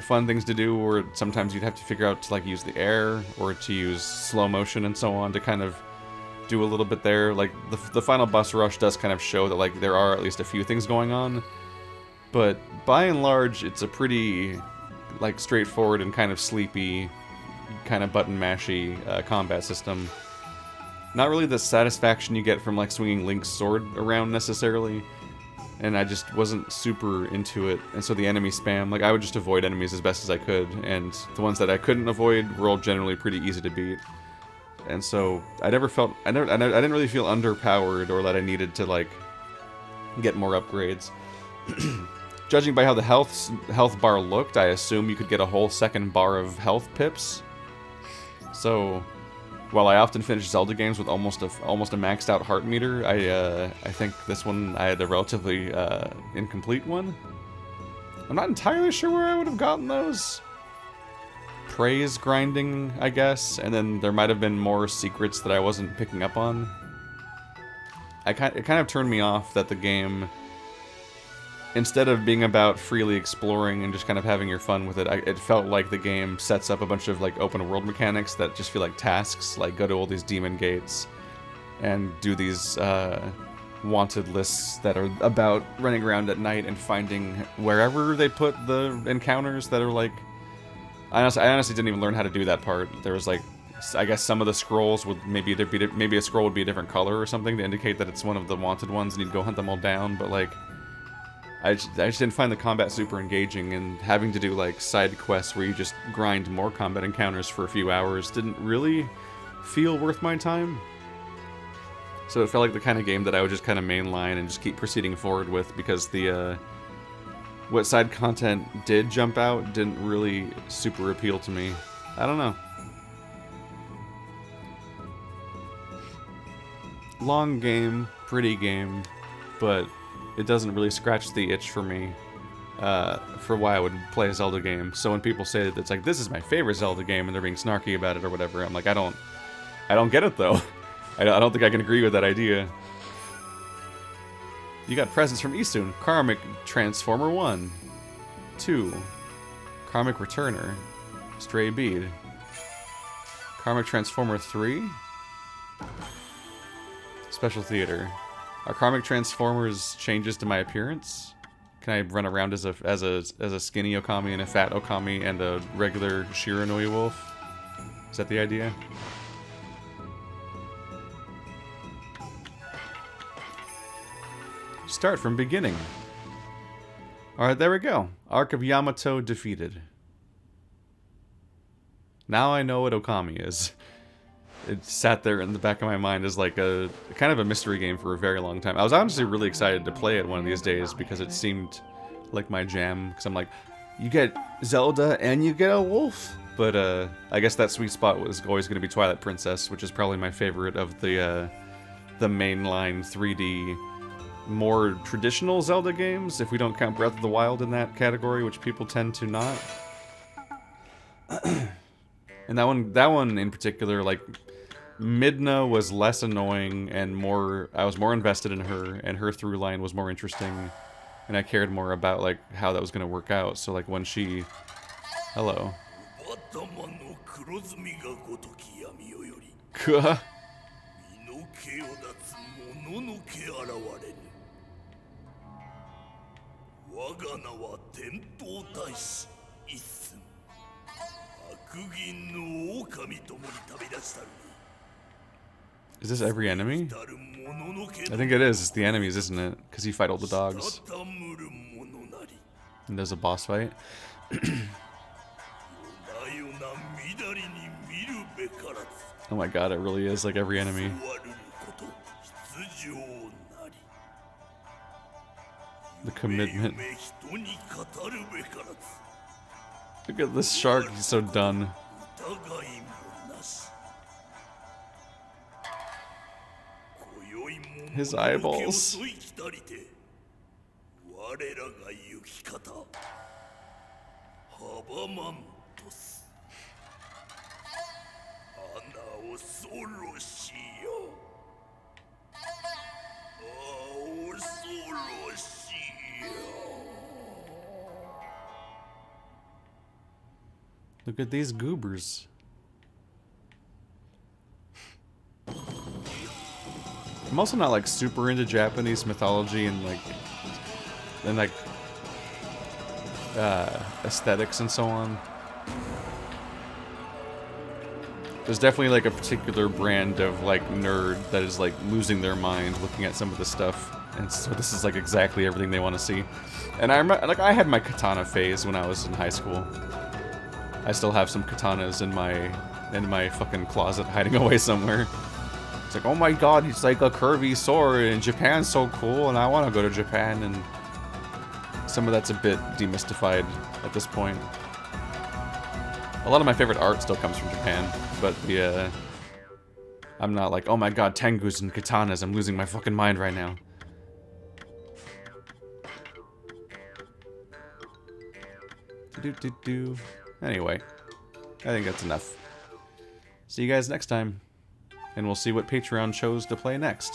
fun things to do, or sometimes you'd have to figure out to like use the air or to use slow motion and so on to kind of do a little bit there. Like the final boss rush does kind of show that like there are at least a few things going on. But by and large, it's a pretty like straightforward and kind of sleepy, kind of button mashy combat system. Not really the satisfaction you get from like swinging Link's sword around necessarily, and I just wasn't super into it. And so the enemy spam, like I would just avoid enemies as best as I could, and the ones that I couldn't avoid were all generally pretty easy to beat. And so I didn't really feel underpowered or that I needed to like get more upgrades. Judging by how the health bar looked, I assume you could get a whole second bar of health pips. So, while I often finish Zelda games with almost a maxed out heart meter, I think this one I had a relatively incomplete one. I'm not entirely sure where I would have gotten those. Praise grinding, I guess, and then there might have been more secrets that I wasn't picking up on. It kind of turned me off that the game, instead of being about freely exploring and just kind of having your fun with it, it felt like the game sets up a bunch of like open world mechanics that just feel like tasks, like go to all these demon gates and do these wanted lists that are about running around at night and finding wherever they put the encounters that are like, I honestly didn't even learn how to do that part. There was like, I guess some of the scrolls would maybe a scroll would be a different color or something to indicate that it's one of the wanted ones and you'd go hunt them all down, but like I just didn't find the combat super engaging, and having to do like side quests where you just grind more combat encounters for a few hours didn't really feel worth my time. So it felt like the kind of game that I would just kind of mainline and just keep proceeding forward with, because the what side content did jump out didn't really super appeal to me. I don't know. Long game, pretty game, but it doesn't really scratch the itch for me for why I would play a Zelda game. So when people say that it's like, this is my favorite Zelda game, and they're being snarky about it or whatever, I'm like, I don't get it though. I don't think I can agree with that idea. You got presents from Isun. Karmic Transformer 1. 2. Karmic Returner. Stray Bead. Karmic Transformer 3. Special Theater. Are Karmic Transformers changes to my appearance? Can I run around as a skinny Okami and a fat Okami and a regular Shiranui wolf? Is that the idea? Start from beginning. Alright, there we go. Arc of Yamato defeated. Now I know what Okami is. It sat there in the back of my mind as like a kind of a mystery game for a very long time. I was honestly really excited to play it one of these days because it seemed like my jam. Because I'm like, you get Zelda and you get a wolf. But I guess that sweet spot was always going to be Twilight Princess, which is probably my favorite of the mainline 3D, more traditional Zelda games, if we don't count Breath of the Wild in that category, which people tend to not. And that one in particular, like, Midna was less annoying and more, I was more invested in her, and her through line was more interesting, and I cared more about, like, how that was going to work out. So, like, when she... Hello. Kuh. Is this every enemy? I think it is. It's the enemies, isn't it? Because you fight all the dogs. And there's a boss fight. Oh my god, it really is like every enemy. The commitment. Look at this shark, he's so done. His eyeballs. Look at these goobers. I'm also not like super into Japanese mythology and like aesthetics and so on. There's definitely like a particular brand of like nerd that is like losing their mind looking at some of the stuff, and so this is like exactly everything they want to see. And I remember, like, I had my katana phase when I was in high school. I still have some katanas in my fucking closet hiding away somewhere. It's like, oh my god, it's like a curvy sword, and Japan's so cool, and I want to go to Japan, and some of that's a bit demystified at this point. A lot of my favorite art still comes from Japan, but I'm not like, oh my god, tengus and katanas, I'm losing my fucking mind right now. Anyway, I think that's enough. See you guys next time, and we'll see what Patreon chose to play next.